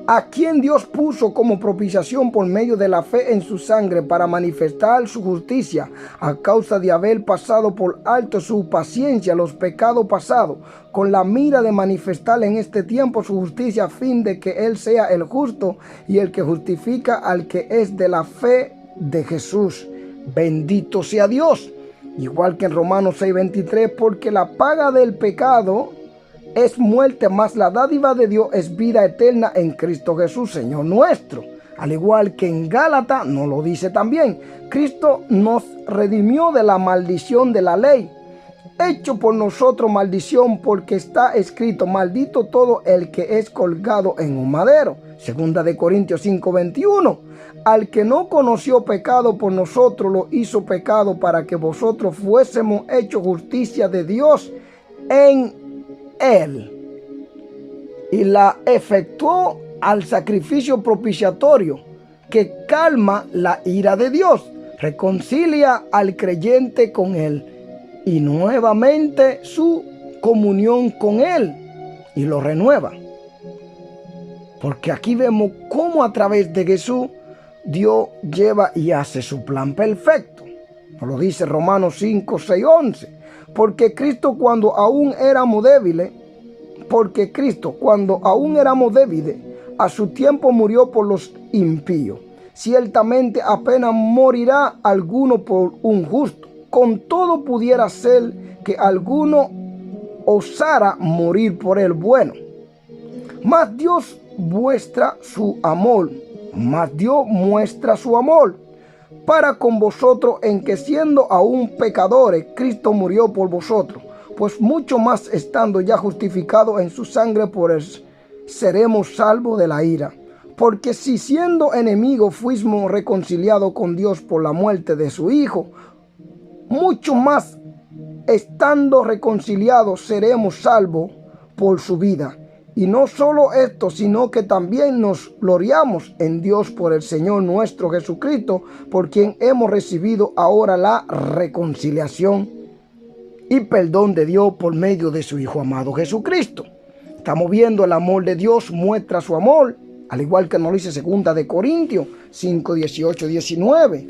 Speaker 1: a quien Dios puso como propiciación por medio de la fe en su sangre para manifestar su justicia a causa de haber pasado por alto su paciencia los pecados pasados, con la mira de manifestar en este tiempo su justicia, a fin de que Él sea el justo y el que justifica al que es de la fe de Jesús. Bendito sea Dios. Igual que en Romanos 6:23, porque la paga del pecado es muerte, mas la dádiva de Dios es vida eterna en Cristo Jesús, Señor nuestro. Al igual que en Gálatas nos lo dice también, Cristo nos redimió de la maldición de la ley, hecho por nosotros maldición, porque está escrito: maldito todo el que es colgado en un madero. Segunda de Corintios 5:21. Al que no conoció pecado, por nosotros lo hizo pecado, para que vosotros fuésemos hechos justicia de Dios en Él. Y la efectuó al sacrificio propiciatorio que calma la ira de Dios, reconcilia al creyente con Él y nuevamente su comunión con Él, y lo renueva. Porque aquí vemos cómo a través de Jesús Dios lleva y hace su plan perfecto. Nos lo dice Romanos 5:6-11. Porque Cristo cuando aún éramos débiles, a su tiempo murió por los impíos. Ciertamente apenas morirá alguno por un justo. Con todo pudiera ser que alguno osara morir por el bueno. Mas Dios muestra su amor para con vosotros, en que siendo aún pecadores, Cristo murió por vosotros. Pues mucho más estando ya justificados en su sangre, por él seremos salvos de la ira. Porque si siendo enemigos fuimos reconciliados con Dios por la muerte de su Hijo, mucho más estando reconciliados seremos salvos por su vida. Y no solo esto, sino que también nos gloriamos en Dios por el Señor nuestro Jesucristo, por quien hemos recibido ahora la reconciliación y perdón de Dios por medio de su Hijo amado Jesucristo. Estamos viendo el amor de Dios, muestra su amor, al igual que nos lo dice Segunda de Corintios 5:18-19.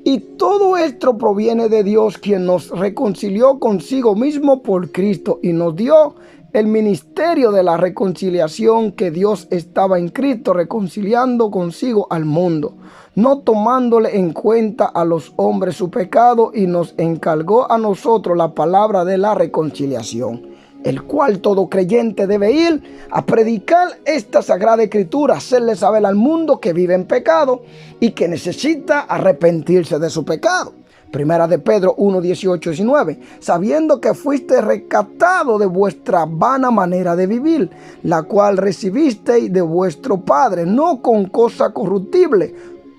Speaker 1: Y todo esto proviene de Dios, quien nos reconcilió consigo mismo por Cristo y nos dio el ministerio de la reconciliación, que Dios estaba en Cristo reconciliando consigo al mundo, no tomándole en cuenta a los hombres su pecado, y nos encargó a nosotros la palabra de la reconciliación, el cual todo creyente debe ir a predicar esta sagrada escritura, hacerle saber al mundo que vive en pecado y que necesita arrepentirse de su pecado. Primera de Pedro 1:18-19, sabiendo que fuiste rescatado de vuestra vana manera de vivir, la cual recibisteis de vuestro Padre, no con cosa corruptible,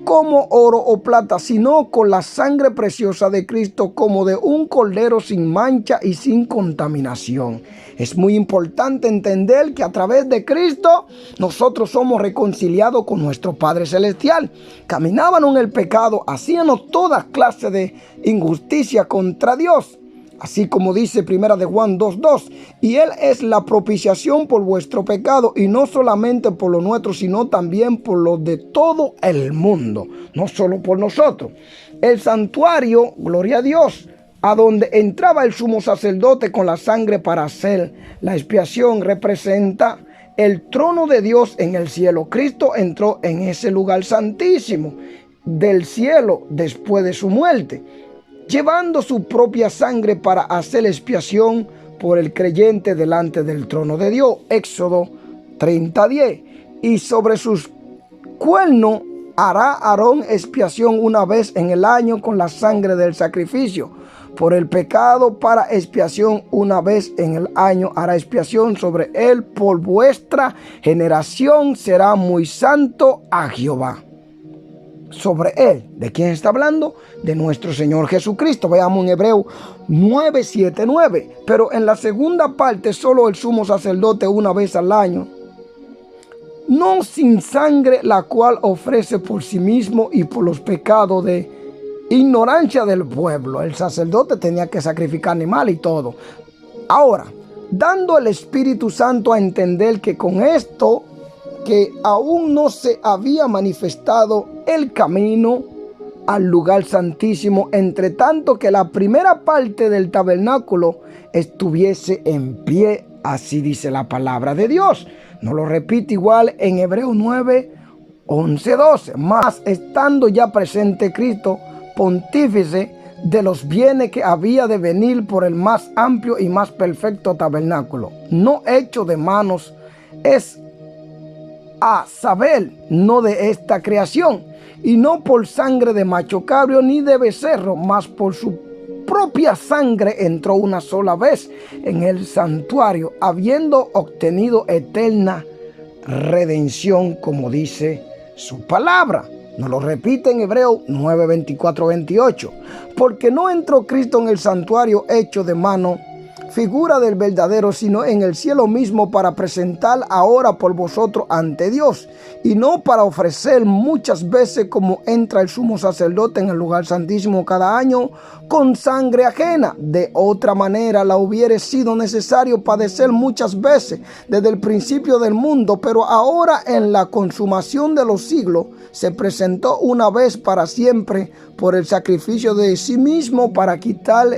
Speaker 1: como oro o plata, sino con la sangre preciosa de Cristo, como de un cordero sin mancha y sin contaminación. Es muy importante entender que a través de Cristo nosotros somos reconciliados con nuestro Padre Celestial. Caminaban en el pecado, hacíamos toda clase de injusticia contra Dios. Así como dice Primera de Juan 2:2, y Él es la propiciación por vuestro pecado, y no solamente por lo nuestro, sino también por lo de todo el mundo, no solo por nosotros. El santuario, gloria a Dios, a donde entraba el sumo sacerdote con la sangre para hacer la expiación, representa el trono de Dios en el cielo. Cristo entró en ese lugar santísimo del cielo después de su muerte, llevando su propia sangre para hacer expiación por el creyente delante del trono de Dios. Éxodo 30:10. Y sobre sus cuernos hará Aarón expiación una vez en el año con la sangre del sacrificio. Por el pecado para expiación una vez en el año hará expiación sobre él por vuestra generación. Será muy santo a Jehová. Sobre él, ¿de quién está hablando? De nuestro Señor Jesucristo. Veamos en Hebreos 9:7-9. Pero en la segunda parte, solo el sumo sacerdote una vez al año, no sin sangre, la cual ofrece por sí mismo y por los pecados de ignorancia del pueblo. El sacerdote tenía que sacrificar animal y todo. Ahora, dando el Espíritu Santo a entender que con esto, que aún no se había manifestado el camino al lugar santísimo, entre tanto que la primera parte del tabernáculo estuviese en pie. Así dice la palabra de Dios. Nos lo repite igual en Hebreos 9:11-12. Mas estando ya presente Cristo, pontífice de los bienes que había de venir por el más amplio y más perfecto tabernáculo, no hecho de manos, es a saber, no de esta creación, y no por sangre de macho cabrio ni de becerro, mas por su propia sangre entró una sola vez en el santuario, habiendo obtenido eterna redención, como dice su palabra. Nos lo repite en Hebreos 9:24-28. Porque no entró Cristo en el santuario hecho de mano, figura del verdadero, sino en el cielo mismo, para presentar ahora por vosotros ante Dios, y no para ofrecer muchas veces como entra el sumo sacerdote en el lugar santísimo cada año con sangre ajena. De otra manera la hubiere sido necesario padecer muchas veces desde el principio del mundo, pero ahora en la consumación de los siglos se presentó una vez para siempre por el sacrificio de sí mismo para quitar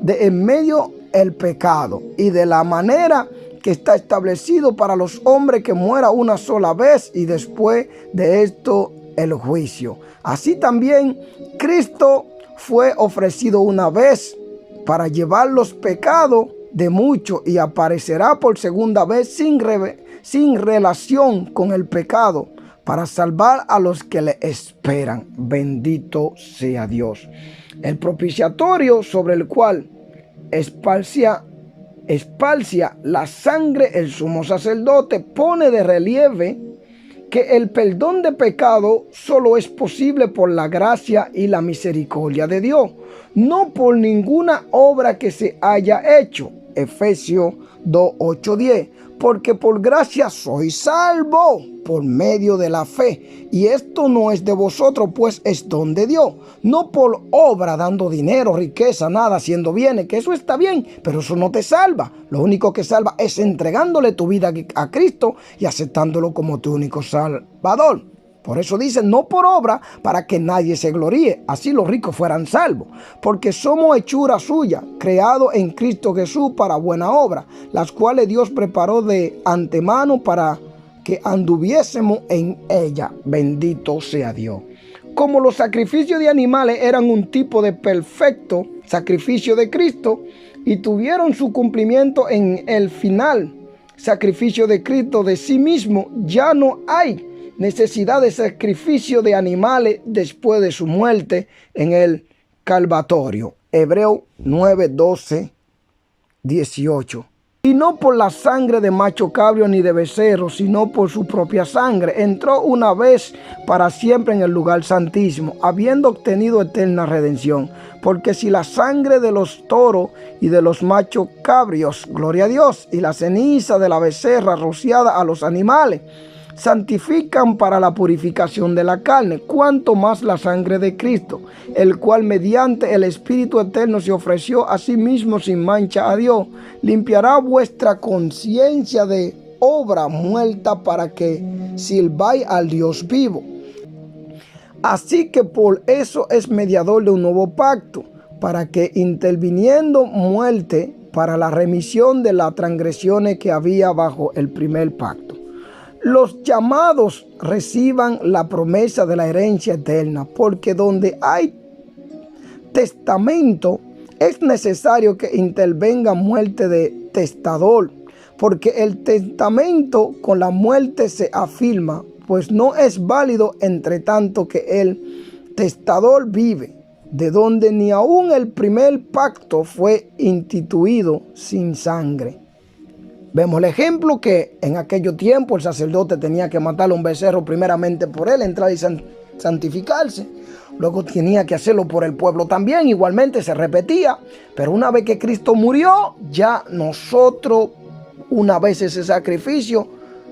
Speaker 1: de en medio el pecado, y de la manera que está establecido para los hombres que muera una sola vez y después de esto el juicio. Así también Cristo fue ofrecido una vez para llevar los pecados de muchos, y aparecerá por segunda vez sin relación con el pecado, para salvar a los que le esperan. Bendito sea Dios. El propiciatorio sobre el cual esparcia la sangre el sumo sacerdote pone de relieve que el perdón de pecado solo es posible por la gracia y la misericordia de Dios, no por ninguna obra que se haya hecho. Efesios 2:8-10. Porque por gracia sois salvo por medio de la fe, y esto no es de vosotros, pues es don de Dios, no por obra, dando dinero, riqueza, nada, haciendo bienes, que eso está bien, pero eso no te salva. Lo único que salva es entregándole tu vida a Cristo y aceptándolo como tu único Salvador. Por eso dice, no por obra, para que nadie se gloríe, así los ricos fueran salvos. Porque somos hechura suya, creados en Cristo Jesús para buena obra, las cuales Dios preparó de antemano para que anduviésemos en ella. Bendito sea Dios. Como los sacrificios de animales eran un tipo de perfecto sacrificio de Cristo y tuvieron su cumplimiento en el final sacrificio de Cristo de sí mismo, ya no hay necesidad de sacrificio de animales después de su muerte en el Calvario. Hebreos 9:12-18. y no por la sangre de macho cabrio ni de becerro, sino por su propia sangre. Entró una vez para siempre en el lugar santísimo, habiendo obtenido eterna redención. Porque si la sangre de los toros y de los machos cabrios, gloria a Dios, y la ceniza de la becerra rociada a los animales, santifican para la purificación de la carne, cuanto más la sangre de Cristo, el cual mediante el Espíritu eterno se ofreció a sí mismo sin mancha a Dios, limpiará vuestra conciencia de obra muerta para que sirváis al Dios vivo. Así que por eso es mediador de un nuevo pacto, para que interviniendo muerte para la remisión de las transgresiones que había bajo el primer pacto, los llamados reciban la promesa de la herencia eterna, porque donde hay testamento es necesario que intervenga muerte de testador, porque el testamento con la muerte se afirma, pues no es válido entre tanto que el testador vive, de donde ni aun el primer pacto fue instituido sin sangre. Vemos el ejemplo que en aquellos tiempos el sacerdote tenía que matar a un becerro primeramente por él, entrar y santificarse. Luego tenía que hacerlo por el pueblo también, igualmente se repetía. Pero una vez que Cristo murió, ya nosotros, una vez ese sacrificio,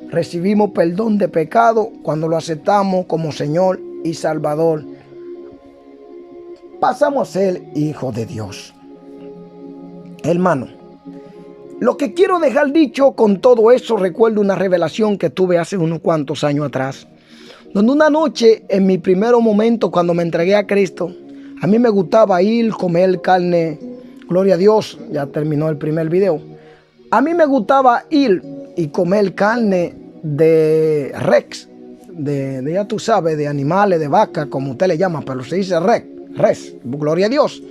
Speaker 1: recibimos perdón de pecado cuando lo aceptamos como Señor y Salvador. Pasamos a ser hijos de Dios. Hermano, lo que quiero dejar dicho con todo eso, recuerdo una revelación que tuve hace unos cuantos años atrás, donde una noche, en mi primer momento, cuando me entregué a Cristo, a mí me gustaba ir, comer carne, gloria a Dios, ya terminó el primer video. A mí me gustaba ir y comer carne de res, ya tú sabes, de animales, de vaca, como usted le llama, pero se dice res, gloria a Dios.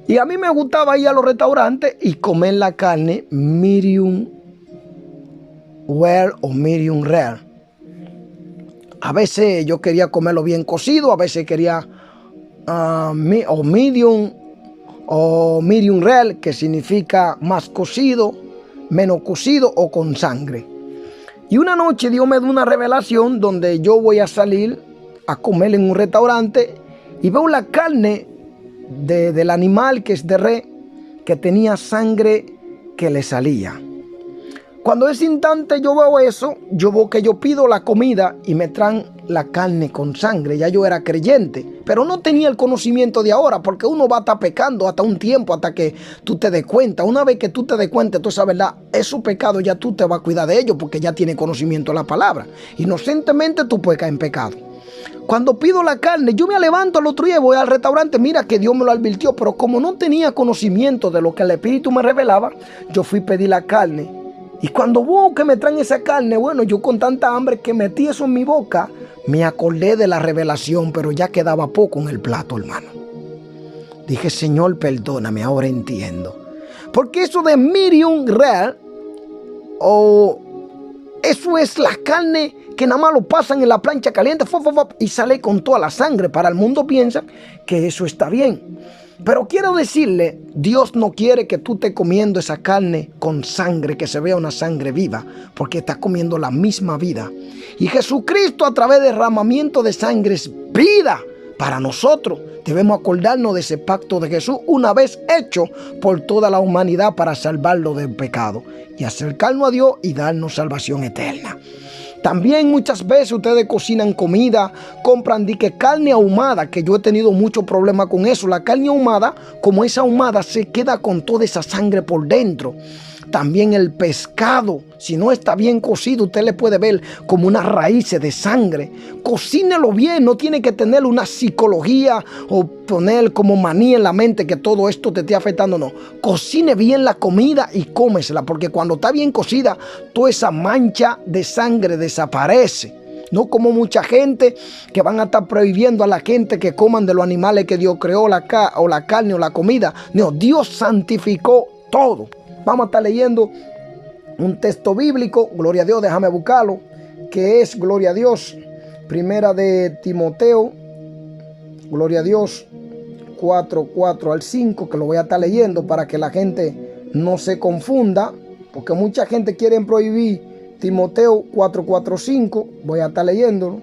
Speaker 1: Y a mí me gustaba ir a los restaurantes y comer la carne medium well o medium rare. A veces yo quería comerlo bien cocido, a veces quería medium rare, que significa más cocido, menos cocido o con sangre. Y una noche Dios me dio una revelación donde yo voy a salir a comer en un restaurante y veo la carne del animal que es de res, que tenía sangre que le salía. Cuando ese instante yo veo eso, yo veo que yo pido la comida y me traen la carne con sangre. Ya yo era creyente, pero no tenía el conocimiento de ahora, porque uno va a estar pecando hasta un tiempo, hasta que tú te des cuenta. Una vez que tú te des cuenta, tú sabes, verdad, esos pecados ya tú te vas a cuidar de ellos, porque ya tienes conocimiento de la palabra. Inocentemente tú puedes caer en pecado. Cuando pido la carne, yo me levanto al otro día y voy al restaurante. Mira que Dios me lo advirtió, pero como no tenía conocimiento de lo que el Espíritu me revelaba, yo fui a pedir la carne. Y cuando veo que me traen esa carne, bueno, yo con tanta hambre que metí eso en mi boca, me acordé de la revelación, pero ya quedaba poco en el plato, hermano. Dije, Señor, perdóname, ahora entiendo. Porque eso de medium rare, eso es la carne que nada más lo pasan en la plancha caliente y sale con toda la sangre. Para el mundo piensa que eso está bien. Pero quiero decirle, Dios no quiere que tú estés comiendo esa carne con sangre, que se vea una sangre viva, porque estás comiendo la misma vida. Y Jesucristo, a través del derramamiento de sangre, es vida para nosotros. Debemos acordarnos de ese pacto de Jesús, una vez hecho por toda la humanidad para salvarlo del pecado y acercarnos a Dios y darnos salvación eterna. También muchas veces ustedes cocinan comida, compran carne ahumada, que yo he tenido mucho problema con eso. La carne ahumada, como es ahumada, se queda con toda esa sangre por dentro. También el pescado, si no está bien cocido, usted le puede ver como unas raíces de sangre. Cocínelo bien, no tiene que tener una psicología o poner como manía en la mente que todo esto te esté afectando, no. Cocine bien la comida y cómesela, porque cuando está bien cocida, toda esa mancha de sangre desaparece. No como mucha gente que van a estar prohibiendo a la gente que coman de los animales que Dios creó, o la carne o la comida. No, Dios santificó todo. Vamos a estar leyendo un texto bíblico, gloria a Dios, déjame buscarlo, que es, gloria a Dios, primera de Timoteo, gloria a Dios, 4:4 al 5, que lo voy a estar leyendo para que la gente no se confunda, porque mucha gente quiere prohibir Timoteo 4:4-5. Voy a estar leyéndolo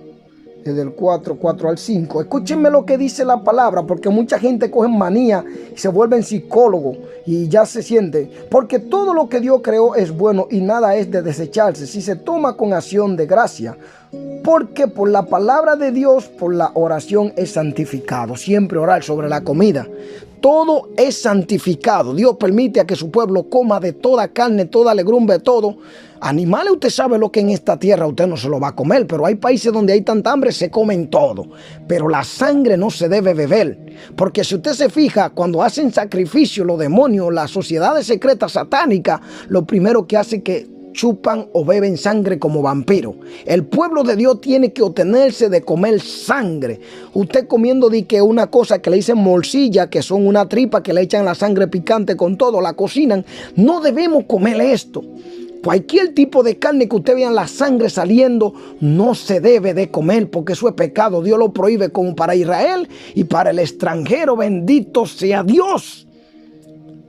Speaker 1: desde el 4:4 al 5. Escúchenme lo que dice la palabra, porque mucha gente coge manía y se vuelven psicólogos y ya se siente. Porque todo lo que Dios creó es bueno y nada es de desecharse si se toma con acción de gracia. Porque por la palabra de Dios, por la oración es santificado. Siempre orar sobre la comida. Todo es santificado. Dios permite a que su pueblo coma de toda carne, toda legumbre, todo. Animales, usted sabe lo que en esta tierra usted no se lo va a comer, pero hay países donde hay tanta hambre, se comen todo. Pero la sangre no se debe beber, porque si usted se fija, cuando hacen sacrificio los demonios, las sociedades secretas satánicas, lo primero que hace es que chupan o beben sangre como vampiros. El pueblo de Dios tiene que obtenerse de comer sangre. Usted comiendo de que una cosa que le dicen morcilla, que son una tripa que le echan la sangre picante con todo, la cocinan. No debemos comer esto. Cualquier tipo de carne que usted vea la sangre saliendo, no se debe de comer, porque eso es pecado. Dios lo prohíbe como para Israel y para el extranjero. Bendito sea Dios.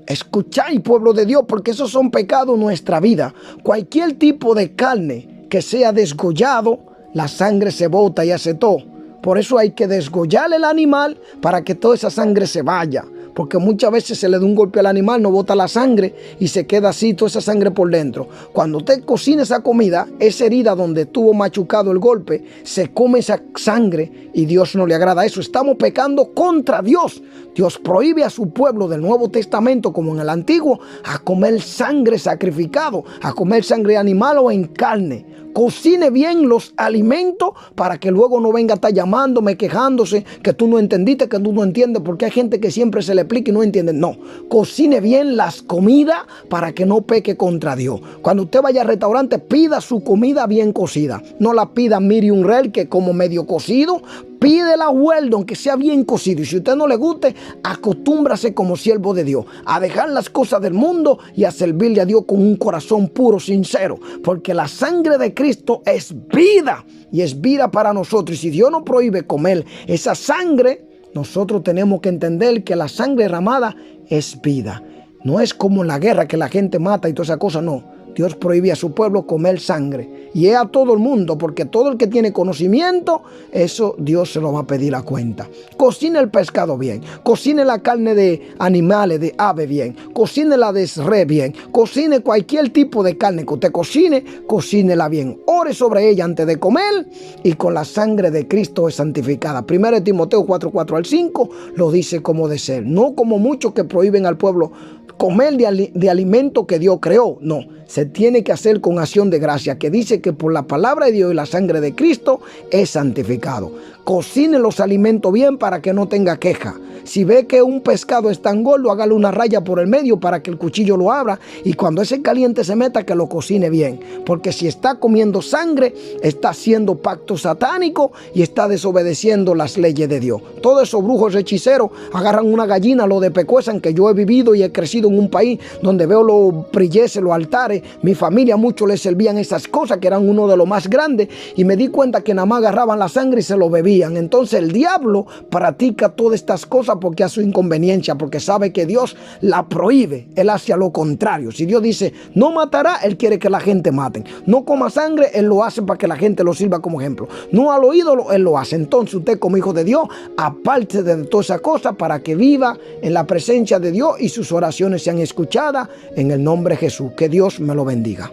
Speaker 1: Escucháis, pueblo de Dios, porque esos son pecados en nuestra vida. Cualquier tipo de carne que sea desgollado, la sangre se bota y hace todo. Por eso hay que desgollar el animal para que toda esa sangre se vaya. Porque muchas veces se le da un golpe al animal, no bota la sangre y se queda así toda esa sangre por dentro. Cuando usted cocina esa comida, esa herida donde estuvo machucado el golpe, se come esa sangre y Dios no le agrada eso. Estamos pecando contra Dios. Dios prohíbe a su pueblo del Nuevo Testamento, como en el Antiguo, a comer sangre sacrificado, a comer sangre animal o en carne. Cocine bien los alimentos para que luego no venga a estar llamándome, quejándose, que tú no entendiste, que tú no entiendes, porque hay gente que siempre se le explica y no entiende. No, cocine bien las comidas para que no peque contra Dios. Cuando usted vaya al restaurante, pida su comida bien cocida. No la pida medium rare, que como medio cocido. Pídela well, aunque sea bien cocido. Y si a usted no le guste, acostúmbrase como siervo de Dios a dejar las cosas del mundo y a servirle a Dios con un corazón puro, sincero. Porque la sangre de Cristo es vida y es vida para nosotros. Y si Dios nos prohíbe comer esa sangre, nosotros tenemos que entender que la sangre derramada es vida. No es como en la guerra que la gente mata y toda esa cosa, no. Dios prohíbe a su pueblo comer sangre. Y es a todo el mundo, porque todo el que tiene conocimiento, eso Dios se lo va a pedir a cuenta. Cocine el pescado bien. Cocine la carne de animales, de ave bien. Cocine la de res bien. Cocine cualquier tipo de carne que usted cocine, cocínela bien. Ore sobre ella antes de comer y con la sangre de Cristo es santificada. 1 Timoteo 4:4 al 5 lo dice como de ser. No como muchos que prohíben al pueblo comer de alimento que Dios creó. No, se tiene que hacer con acción de gracia, que dice que por la palabra de Dios y la sangre de Cristo es santificado. Cocine los alimentos bien para que no tenga queja. Si ve que un pescado es tan gordo, hágale una raya por el medio para que el cuchillo lo abra, y cuando ese caliente se meta, que lo cocine bien. Porque si está comiendo sangre, está haciendo pacto satánico y está desobedeciendo las leyes de Dios. Todos esos brujos hechiceros agarran una gallina, lo despecuezan, que yo he vivido y he crecido en un país donde veo los prilleses, los altares. Mi familia mucho les servían esas cosas, que eran uno de los más grandes, y me di cuenta que nada más agarraban la sangre y se lo bebían. Entonces el diablo practica todas estas cosas porque a su inconveniencia, porque sabe que Dios la prohíbe. Él hace lo contrario. Si Dios dice no matará, Él quiere que la gente maten. No coma sangre, Él lo hace para que la gente lo sirva como ejemplo. No al ídolo, Él lo hace. Entonces usted, como hijo de Dios, aparte de todas esas cosas, para que viva en la presencia de Dios y sus oraciones sean escuchadas en el nombre de Jesús. Que Dios me lo bendiga.